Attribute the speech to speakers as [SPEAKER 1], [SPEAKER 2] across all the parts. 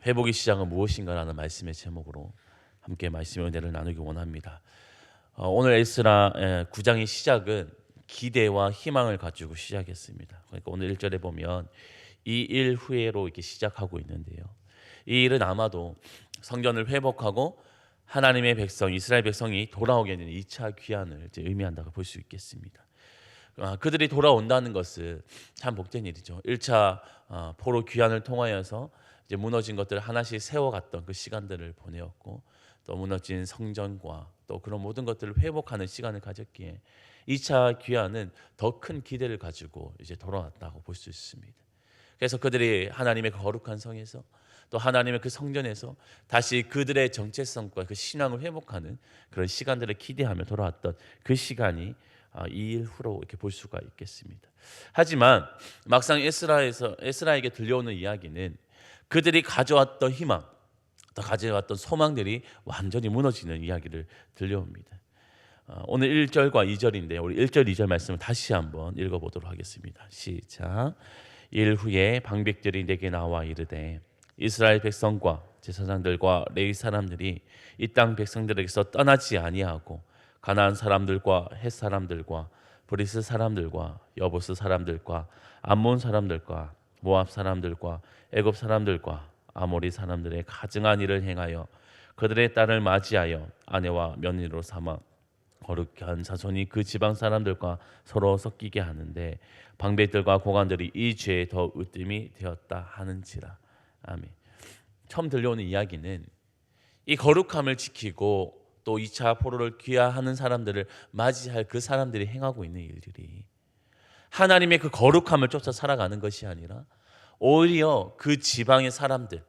[SPEAKER 1] 회복의 시작은 무엇인가라는 말씀의 제목으로 함께 말씀의 은혜를 나누기 원합니다. 오늘 에스라 9장의 시작은 기대와 희망을 가지고 시작했습니다. 그러니까 오늘 1절에 보면 이 일 후에로 이렇게 시작하고 있는데요. 이 일은 아마도 성전을 회복하고 하나님의 백성, 이스라엘 백성이 돌아오게 되는 2차 귀환을 의미한다고 볼 수 있겠습니다. 그들이 돌아온다는 것은 참 복된 일이죠. 1차 포로 귀환을 통하여서 이제 무너진 것들을 하나씩 세워갔던 그 시간들을 보내었고, 또 무너진 성전과 또 그런 모든 것들을 회복하는 시간을 가졌기에 2차 귀환은 더 큰 기대를 가지고 이제 돌아왔다고 볼 수 있습니다. 그래서 그들이 하나님의 거룩한 성에서 또 하나님의 그 성전에서 다시 그들의 정체성과 그 신앙을 회복하는 그런 시간들을 기대하며 돌아왔던 그 시간이 이 일 후로 이렇게 볼 수가 있겠습니다. 하지만 막상 에스라에게 들려오는 이야기는 그들이 가져왔던 희망, 또 가져왔던 소망들이 완전히 무너지는 이야기를 들려옵니다. 오늘 1절과 2절인데 우리 1절, 2절 말씀을 다시 한번 읽어보도록 하겠습니다. 시작. 일 후에 방백들이 내게 나와 이르되 이스라엘 백성과 제사장들과 레위 사람들이 이 땅 백성들에게서 떠나지 아니하고 가나안 사람들과 헷 사람들과 브리스 사람들과 여부스 사람들과 암몬 사람들과 모압 사람들과 애굽 사람들과 아모리 사람들의 가증한 일을 행하여 그들의 딸을 맞이하여 아내와 며느리로 삼아 거룩한 자손이 그 지방 사람들과 서로 섞이게 하는데 방백들과 고관들이 이 죄에 더 으뜸이 되었다 하는지라. 아멘. 처음 들려오는 이야기는 이 거룩함을 지키고 또 2차 포로를 귀화하는 사람들을 맞이할 그 사람들이 행하고 있는 일들이 하나님의 그 거룩함을 쫓아 살아가는 것이 아니라 오히려 그 지방의 사람들,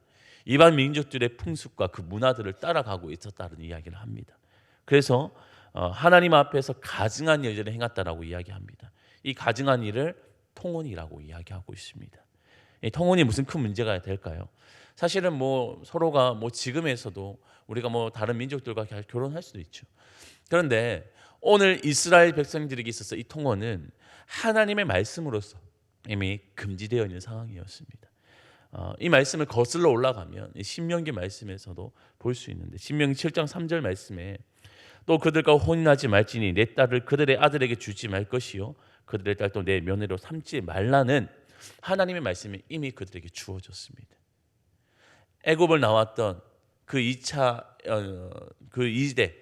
[SPEAKER 1] 이방 민족들의 풍습과 그 문화들을 따라가고 있었다는 이야기를 합니다. 그래서 하나님 앞에서 가증한 일들을 행했다라고 이야기합니다. 이 가증한 일을 통혼이라고 이야기하고 있습니다. 이 통혼이 무슨 큰 문제가 될까요? 사실은 서로가 지금에서도 우리가 다른 민족들과 결혼할 수도 있죠. 그런데 오늘 이스라엘 백성들에게 있어서 이 통혼은 하나님의 말씀으로서 이미 금지되어 있는 상황이었습니다. 이 말씀을 거슬러 올라가면 신명기 말씀에서도 볼 수 있는데 신명기 7장 3절 말씀에 또 그들과 혼인하지 말지니 내 딸을 그들의 아들에게 주지 말 것이요 그들의 딸도 내 며느리로 삼지 말라는 하나님의 말씀이 이미 그들에게 주어졌습니다. 애굽을 나왔던 그 2차 그 2대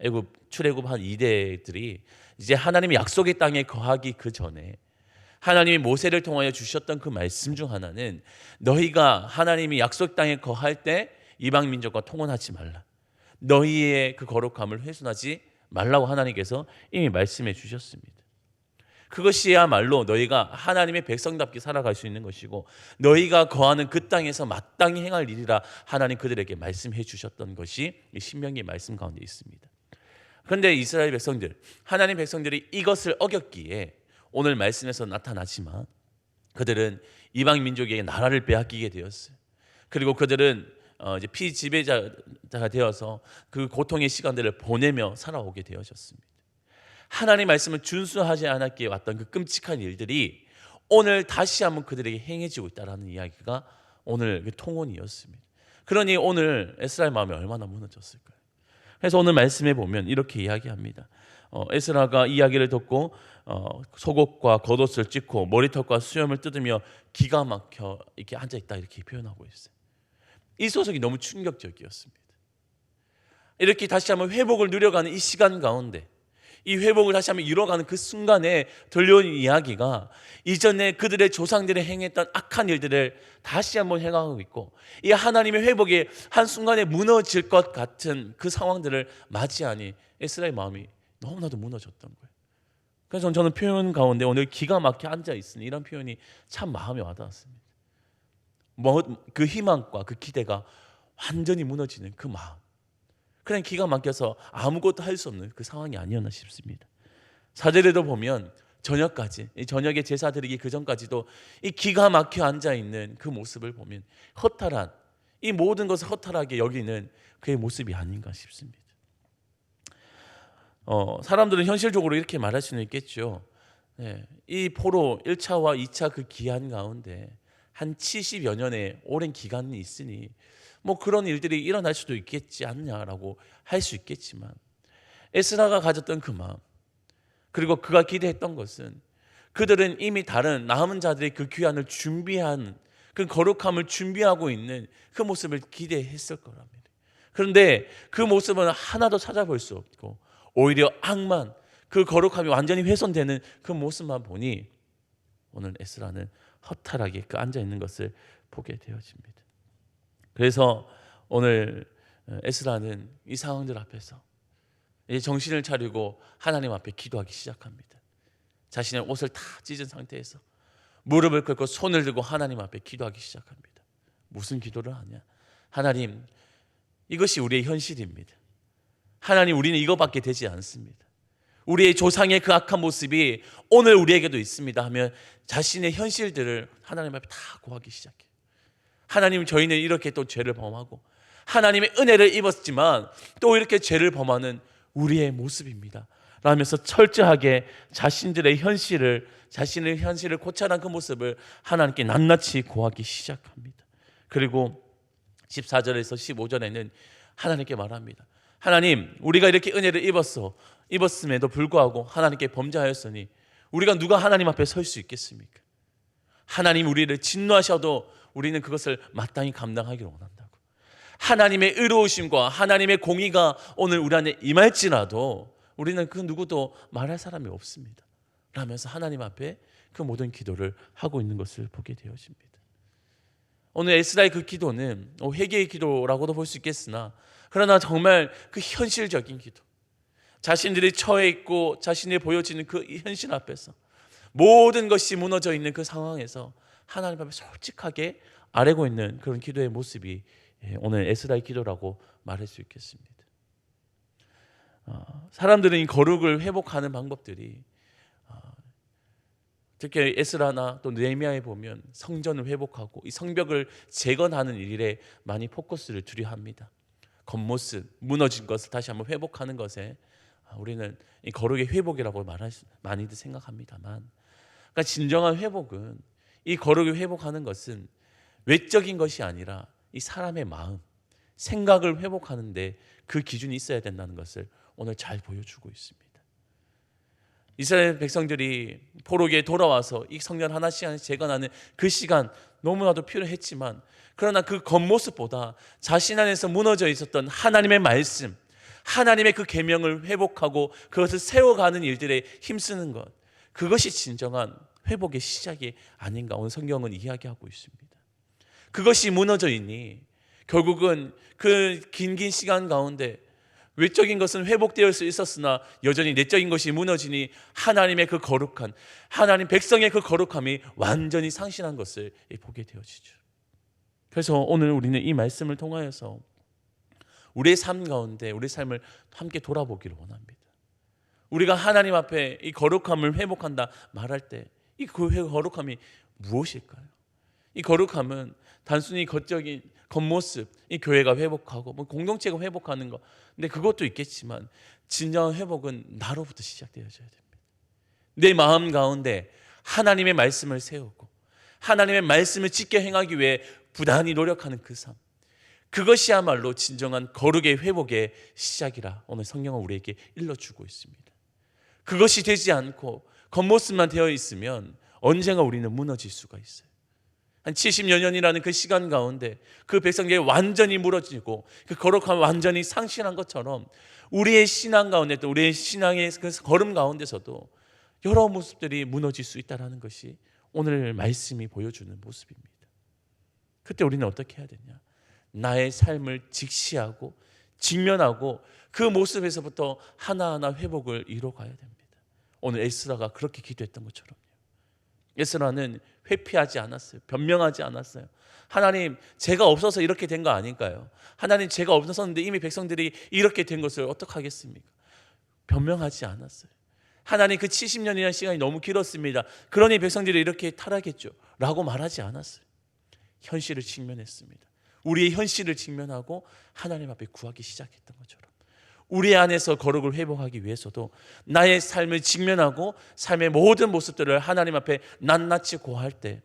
[SPEAKER 1] 애굽 출애굽 한 2대들이 이제 하나님의 약속의 땅에 거하기 그 전에 하나님이 모세를 통하여 주셨던 그 말씀 중 하나는 너희가 하나님이 약속 땅에 거할 때 이방 민족과 통혼하지 말라. 너희의 그 거룩함을 훼손하지 말라고 하나님께서 이미 말씀해 주셨습니다. 그것이야말로 너희가 하나님의 백성답게 살아갈 수 있는 것이고 너희가 거하는 그 땅에서 마땅히 행할 일이라 하나님 그들에게 말씀해 주셨던 것이 신명기 말씀 가운데 있습니다. 그런데 이스라엘 백성들, 하나님 백성들이 이것을 어겼기에 오늘 말씀에서 나타나지만 그들은 이방 민족에게 나라를 빼앗기게 되었어요. 그리고 그들은 이제 피지배자가 되어서 그 고통의 시간들을 보내며 살아오게 되어졌습니다. 하나님 말씀을 준수하지 않았기에 왔던 그 끔찍한 일들이 오늘 다시 한번 그들에게 행해지고 있다는 이야기가 오늘 그 통혼이었습니다. 그러니 오늘 에스라의 마음이 얼마나 무너졌을까요? 그래서 오늘 말씀에 보면 이렇게 이야기합니다. 에스라가 이야기를 듣고 속옷과 겉옷을 찢고 머리털과 수염을 뜯으며 기가 막혀 이렇게 앉아있다 이렇게 표현하고 있어요. 이 소식이 너무 충격적이었습니다. 이렇게 다시 한번 회복을 누려가는 이 시간 가운데 이 회복을 다시 한번 이뤄가는 그 순간에 들려온 이야기가 이전에 그들의 조상들이 행했던 악한 일들을 다시 한번 행하고 있고 이 하나님의 회복이 한순간에 무너질 것 같은 그 상황들을 맞이하니 에스라의 마음이 너무나도 무너졌던 거예요. 그래서 저는 표현 가운데 오늘 기가 막혀 앉아있으니 이런 표현이 참 마음에 와닿았습니다. 그 희망과 그 기대가 완전히 무너지는 그 마음, 그냥 기가 막혀서 아무것도 할 수 없는 그 상황이 아니었나 싶습니다. 4절에도 보면 저녁까지, 저녁에 제사 드리기 그 전까지도 이 기가 막혀 앉아있는 그 모습을 보면 허탈한, 이 모든 것을 허탈하게 여기는 그의 모습이 아닌가 싶습니다. 사람들은 현실적으로 이렇게 말할 수는 있겠죠. 이 포로 1차와 2차 그 기한 가운데 한 70여 년의 오랜 기간이 있으니 뭐 그런 일들이 일어날 수도 있겠지 않냐라고 할 수 있겠지만, 에스라가 가졌던 그 마음, 그리고 그가 기대했던 것은, 그들은 이미 다른 남은 자들의 그 귀환을 준비한, 그 거룩함을 준비하고 있는 그 모습을 기대했을 거랍니다. 그런데 그 모습은 하나도 찾아볼 수 없고 오히려 악만, 그 거룩함이 완전히 훼손되는 그 모습만 보니 오늘 에스라는 허탈하게 그 앉아 있는 것을 보게 되어집니다. 그래서 오늘 에스라는 이 상황들 앞에서 이제 정신을 차리고 하나님 앞에 기도하기 시작합니다. 자신의 옷을 다 찢은 상태에서 무릎을 꿇고 손을 들고 하나님 앞에 기도하기 시작합니다. 무슨 기도를 하냐? 하나님, 이것이 우리의 현실입니다. 하나님, 우리는 이거밖에 되지 않습니다. 우리의 조상의 그 악한 모습이 오늘 우리에게도 있습니다 하면 자신의 현실들을 하나님 앞에 다 고하기 시작해요. 하나님, 저희는 이렇게 또 죄를 범하고 하나님의 은혜를 입었지만 또 이렇게 죄를 범하는 우리의 모습입니다 라면서 철저하게 자신의 현실을 고찰한 그 모습을 하나님께 낱낱이 고하기 시작합니다. 그리고 14절에서 15절에는 하나님께 말합니다. 하나님, 우리가 이렇게 은혜를 입었음에도 불구하고 하나님께 범죄하였으니 우리가 누가 하나님 앞에 설 수 있겠습니까? 하나님, 우리를 진노하셔도 우리는 그것을 마땅히 감당하기를 원한다고. 하나님의 의로우심과 하나님의 공의가 오늘 우리 안에 임할지라도 우리는 그 누구도 말할 사람이 없습니다 라면서 하나님 앞에 그 모든 기도를 하고 있는 것을 보게 되어집니다. 오늘 에스라의 그 기도는 회개의 기도라고도 볼 수 있겠으나, 그러나 정말 그 현실적인 기도, 자신들이 처해 있고 자신이 보여지는 그 현실 앞에서 모든 것이 무너져 있는 그 상황에서 하나님 앞에 솔직하게 아뢰고 있는 그런 기도의 모습이 오늘 에스라의 기도라고 말할 수 있겠습니다. 사람들은 이 거룩을 회복하는 방법들이, 특히 에스라나 또 느헤미야에 보면 성전을 회복하고 이 성벽을 재건하는 일에 많이 포커스를 두려 합니다. 겉모습, 무너진 것을 다시 한번 회복하는 것에 우리는 이 거룩의 회복이라고 많이들 생각합니다만, 그러니까 진정한 회복은, 이 거룩을 회복하는 것은 외적인 것이 아니라 이 사람의 마음, 생각을 회복하는데 그 기준이 있어야 된다는 것을 오늘 잘 보여주고 있습니다. 이스라엘 백성들이 포로기에 돌아와서 이 성전 하나씩 재건하는 그 시간 너무나도 필요했지만, 그러나 그 겉모습보다 자신 안에서 무너져 있었던 하나님의 말씀, 하나님의 그 계명을 회복하고 그것을 세워가는 일들에 힘쓰는 것, 그것이 진정한 회복의 시작이 아닌가 오늘 성경은 이야기하고 있습니다. 그것이 무너져 있니 결국은 그 긴 시간 가운데 외적인 것은 회복되어 수 있었으나 여전히 내적인 것이 무너지니 하나님의 그 거룩한, 하나님 백성의 그 거룩함이 완전히 상실한 것을 보게 되어지죠. 그래서 오늘 우리는 이 말씀을 통하여서 우리의 삶 가운데 우리의 삶을 함께 돌아보기를 원합니다. 우리가 하나님 앞에 이 거룩함을 회복한다 말할 때 이 거룩함이 무엇일까요? 이 거룩함은 단순히 겉적인 겉모습, 이 교회가 회복하고 뭐 공동체가 회복하는 것, 근데 그것도 있겠지만 진정한 회복은 나로부터 시작되어져야 됩니다. 내 마음 가운데 하나님의 말씀을 세우고 하나님의 말씀을 지켜 행하기 위해 부단히 노력하는 그 삶, 그것이야말로 진정한 거룩의 회복의 시작이라 오늘 성경은 우리에게 일러주고 있습니다. 그것이 되지 않고 겉모습만 되어 있으면 언젠가 우리는 무너질 수가 있어요. 한 70여 년이라는 그 시간 가운데 그 백성들이 완전히 무너지고 그 거룩함 완전히 상실한 것처럼 우리의 신앙 가운데 또 우리의 신앙의 그 걸음 가운데서도 여러 모습들이 무너질 수 있다는 것이 오늘 말씀이 보여주는 모습입니다. 그때 우리는 어떻게 해야 되냐? 나의 삶을 직시하고 직면하고 그 모습에서부터 하나하나 회복을 이뤄가야 됩니다. 오늘 에스라가 그렇게 기도했던 것처럼요. 에스라는 회피하지 않았어요. 변명하지 않았어요. 하나님, 제가 없어서 이렇게 된 거 아닐까요? 하나님, 제가 없었는데 이미 백성들이 이렇게 된 것을 어떡하겠습니까? 변명하지 않았어요. 하나님, 그 70년이라는 시간이 너무 길었습니다. 그러니 백성들이 이렇게 타락했죠 라고 말하지 않았어요. 현실을 직면했습니다. 우리의 현실을 직면하고 하나님 앞에 구하기 시작했던 것처럼 우리 안에서 거룩을 회복하기 위해서도 나의 삶을 직면하고 삶의 모든 모습들을 하나님 앞에 낱낱이 고할 때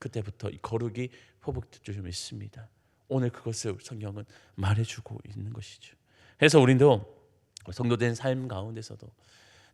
[SPEAKER 1] 그때부터 이 거룩이 회복될 줄 믿습니다. 오늘 그것을 성경은 말해주고 있는 것이죠. 그래서 우리도 성도된 삶 가운데서도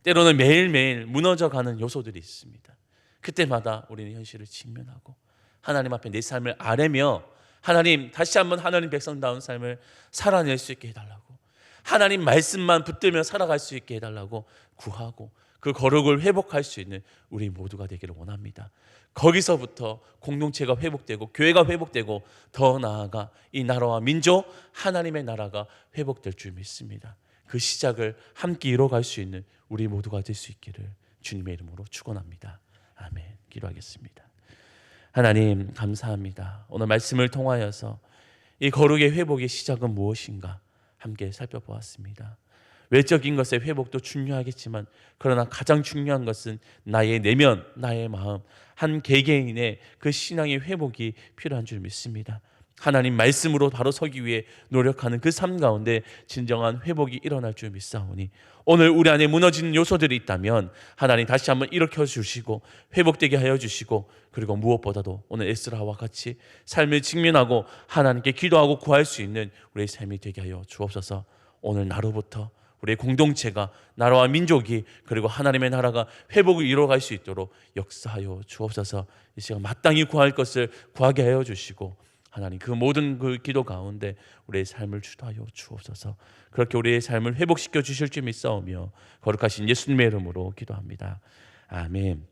[SPEAKER 1] 때로는 매일매일 무너져가는 요소들이 있습니다. 그때마다 우리는 현실을 직면하고 하나님 앞에 내 삶을 아뢰며 하나님 다시 한번 하나님 백성다운 삶을 살아낼 수 있게 해달라고, 하나님 말씀만 붙들며 살아갈 수 있게 해달라고 구하고 그 거룩을 회복할 수 있는 우리 모두가 되기를 원합니다. 거기서부터 공동체가 회복되고 교회가 회복되고 더 나아가 이 나라와 민족 하나님의 나라가 회복될 줄 믿습니다. 그 시작을 함께 이뤄갈 수 있는 우리 모두가 될 수 있기를 주님의 이름으로 축원합니다. 아멘. 기도하겠습니다. 하나님 감사합니다. 오늘 말씀을 통하여서 이 거룩의 회복의 시작은 무엇인가 함께 살펴보았습니다. 외적인 것의 회복도 중요하겠지만 그러나 가장 중요한 것은 나의 내면, 나의 마음, 한 개개인의 그 신앙의 회복이 필요한 줄 믿습니다. 하나님 말씀으로 바로 서기 위해 노력하는 그 삶 가운데 진정한 회복이 일어날 줄 믿사오니 오늘 우리 안에 무너진 요소들이 있다면 하나님 다시 한번 일으켜 주시고 회복되게 하여 주시고, 그리고 무엇보다도 오늘 에스라와 같이 삶을 직면하고 하나님께 기도하고 구할 수 있는 우리의 삶이 되게 하여 주옵소서. 오늘 나로부터 우리의 공동체가, 나라와 민족이, 그리고 하나님의 나라가 회복을 이루어갈 수 있도록 역사하여 주옵소서. 이 시간 마땅히 구할 것을 구하게 하여 주시고 하나님 그 모든 그 기도 가운데 우리의 삶을 주도하여 주옵소서. 그렇게 우리의 삶을 회복시켜 주실 줄 믿사오며 거룩하신 예수님의 이름으로 기도합니다. 아멘.